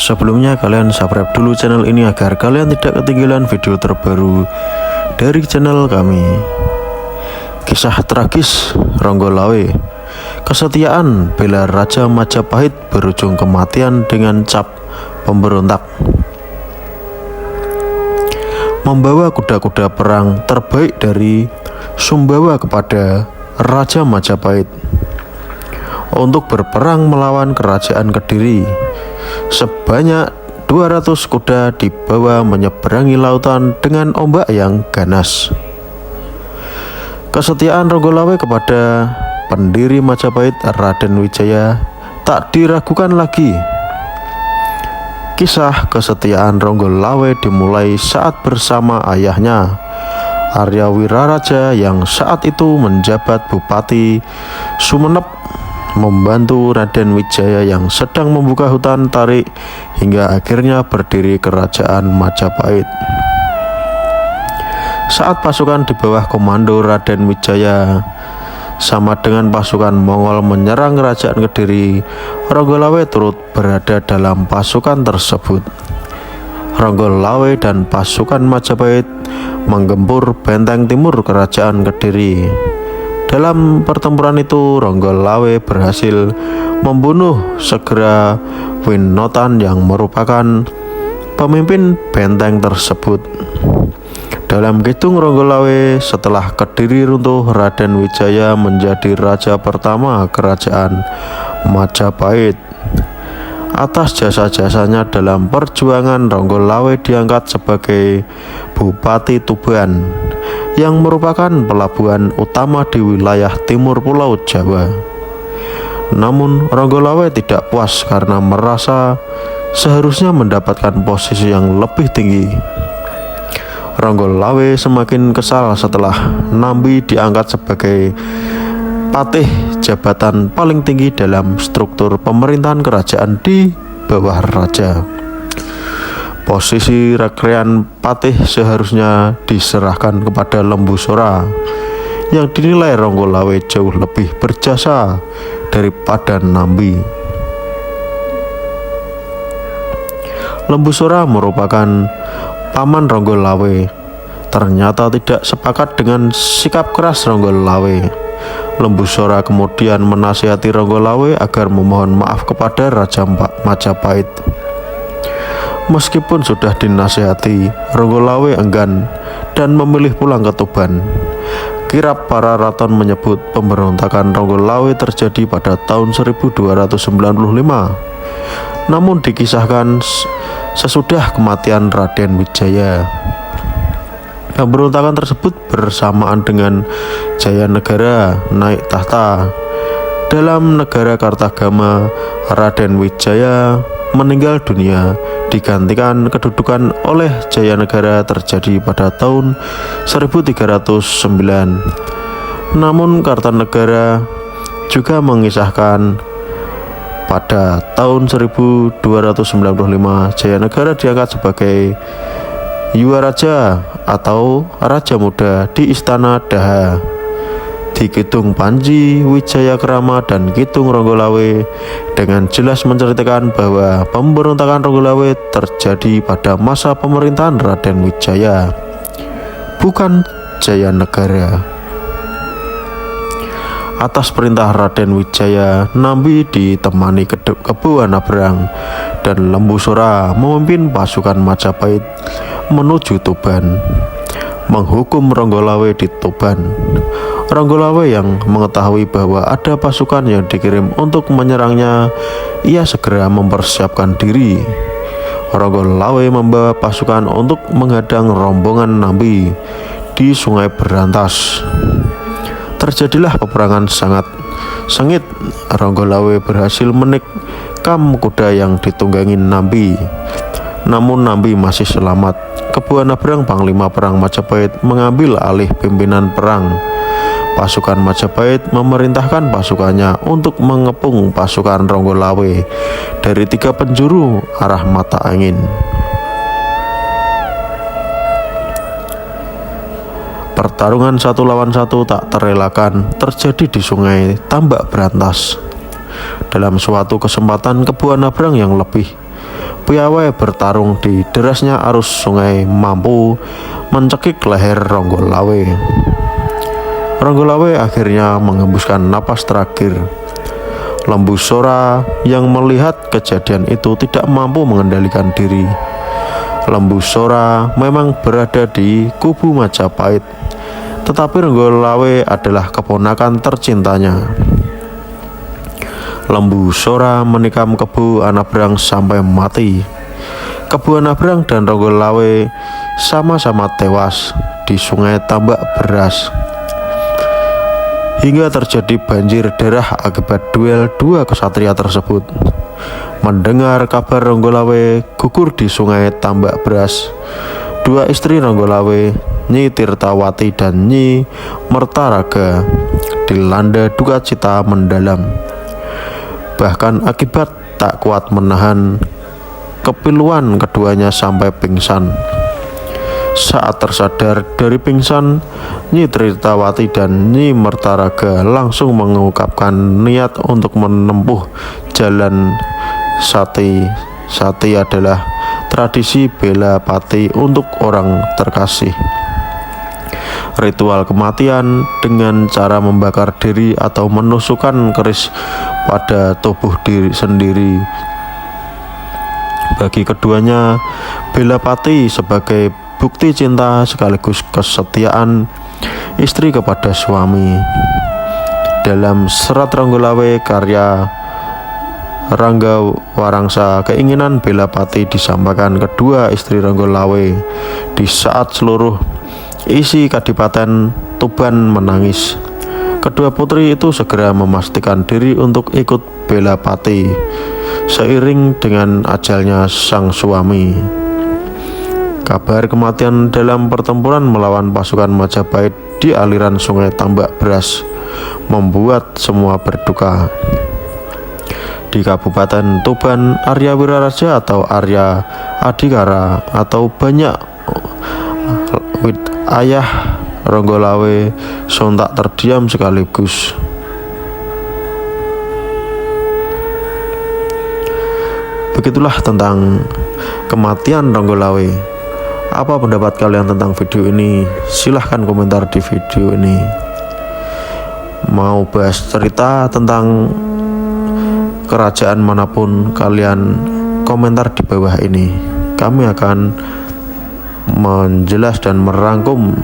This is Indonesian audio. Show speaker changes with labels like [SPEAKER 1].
[SPEAKER 1] Sebelumnya kalian subscribe dulu channel ini agar kalian tidak ketinggalan video terbaru dari channel kami. Kisah tragis Ronggolawe. Kesetiaan bela Raja Majapahit berujung kematian dengan cap pemberontak. Membawa kuda-kuda perang terbaik dari Sumbawa kepada Raja Majapahit untuk berperang melawan kerajaan Kediri. Sebanyak 200 kuda dibawa menyeberangi lautan dengan ombak yang ganas. Kesetiaan Ronggolawe kepada pendiri Majapahit Raden Wijaya tak diragukan lagi. Kisah kesetiaan Ronggolawe dimulai saat bersama ayahnya Arya Wiraraja yang saat itu menjabat Bupati Sumeneb membantu Raden Wijaya yang sedang membuka hutan tarik hingga akhirnya berdiri kerajaan Majapahit. Saat pasukan di bawah komando Raden Wijaya sama dengan pasukan Mongol menyerang kerajaan Kediri, Ronggolawe turut berada dalam pasukan tersebut. Ronggolawe dan pasukan Majapahit menggempur benteng timur kerajaan Kediri. Dalam pertempuran itu, Ronggolawe berhasil membunuh Segera Winotan yang merupakan pemimpin benteng tersebut. Dalam Kidung Ronggolawe, setelah Kediri runtuh, Raden Wijaya menjadi raja pertama kerajaan Majapahit. Atas jasa-jasanya dalam perjuangan, Ronggolawe diangkat sebagai Bupati Tuban yang merupakan pelabuhan utama di wilayah timur Pulau Jawa. Namun Ronggolawe tidak puas karena merasa seharusnya mendapatkan posisi yang lebih tinggi. Ronggolawe semakin kesal setelah Nambi diangkat sebagai patih, jabatan paling tinggi dalam struktur pemerintahan kerajaan di bawah raja. Posisi rekrean patih seharusnya diserahkan kepada Lembu Sora yang dinilai Ronggolawe jauh lebih berjasa daripada Nambi. Lembu Sora merupakan paman Ronggolawe, ternyata tidak sepakat dengan sikap keras Ronggolawe. Lembu Sora kemudian menasihati Ronggolawe agar memohon maaf kepada Raja Majapahit. Meskipun sudah dinasihati, Ronggolawe enggan dan memilih pulang ke Tuban. Kirab para raton menyebut pemberontakan Ronggolawe terjadi pada tahun 1295. Namun dikisahkan sesudah kematian Raden Wijaya. Pemberontakan tersebut bersamaan dengan Jayanegara naik tahta. Dalam negara Kartagama, Raden Wijaya meninggal dunia, digantikan kedudukan oleh Jayanegara terjadi pada tahun 1309. Namun Kartanegara juga mengisahkan pada tahun 1295 Jayanegara diangkat sebagai Yuwaraja atau Raja Muda di Istana Daha. Di Kidung Panji, Wijayakrama, dan Kidung Ronggolawe dengan jelas menceritakan bahwa pemberontakan Ronggolawe terjadi pada masa pemerintahan Raden Wijaya, bukan Jayanegara. Atas perintah Raden Wijaya, Nambi ditemani Kebu Anabrang dan Lembu Sora memimpin pasukan Majapahit menuju Tuban, menghukum Ronggolawe di Tuban. Ronggolawe yang mengetahui bahwa ada pasukan yang dikirim untuk menyerangnya, ia segera mempersiapkan diri. Ronggolawe membawa pasukan untuk menghadang rombongan Nambi di Sungai Berantas. Terjadilah peperangan sangat sengit. Ronggolawe berhasil menikam kuda yang ditunggangi Nambi. Namun Nambi masih selamat. Kebu Anabrang, Panglima Perang Majapahit, mengambil alih pimpinan perang. Pasukan Majapahit memerintahkan pasukannya untuk mengepung pasukan Ronggolawe dari 3 penjuru arah mata angin. Pertarungan 1 lawan 1 tak terelakkan terjadi di Sungai Tambak Berantas. Dalam suatu kesempatan, Kebu Anabrang yang lebih piawai bertarung di derasnya arus sungai mampu mencekik leher Ronggolawe. Ronggolawe akhirnya menghembuskan napas terakhir. Lembu Sora yang melihat kejadian itu tidak mampu mengendalikan diri. Lembu Sora memang berada di kubu Majapahit, tetapi Ronggolawe adalah keponakan tercintanya. Lembu Sora menikam Kebu Anabrang sampai mati. Kebu Anabrang dan Ronggolawe sama-sama tewas di Sungai Tambak Beras. Hingga terjadi banjir darah akibat duel dua kesatria tersebut. Mendengar kabar Ronggolawe gugur di Sungai Tambak Beras, dua istri Ronggolawe, Nyi Tirtawati dan Nyi Mertaraga, dilanda duka cita mendalam. Bahkan akibat tak kuat menahan kepiluan, keduanya sampai pingsan. Saat tersadar dari pingsan, Nyi Tirtawati dan Nyi Mertaraga langsung mengungkapkan niat untuk menempuh jalan sati. Sati adalah tradisi bela pati untuk orang terkasih. Ritual kematian dengan cara membakar diri atau menusukkan keris pada tubuh diri sendiri. Bagi keduanya, bela pati sebagai bukti cinta sekaligus kesetiaan istri kepada suami. Dalam serat Ronggolawe karya Rangga Warangsa, keinginan bela pati disampaikan kedua istri Ronggolawe di saat seluruh isi Kadipaten Tuban menangis. Kedua putri itu segera memastikan diri untuk ikut bela pati seiring dengan ajalnya sang suami. Kabar kematian dalam pertempuran melawan pasukan Majapahit di aliran Sungai Tambak Beras membuat semua berduka. Di Kabupaten Tuban, Arya Wiraraja atau Arya Adhikara atau banyak ayah Ronggolawe sontak terdiam sekaligus. Begitulah tentang kematian Ronggolawe. Apa pendapat kalian tentang video ini? Silahkan komentar di video ini. Mau bahas cerita tentang kerajaan manapun, kalian komentar di bawah ini. Kami akan menjelas dan merangkum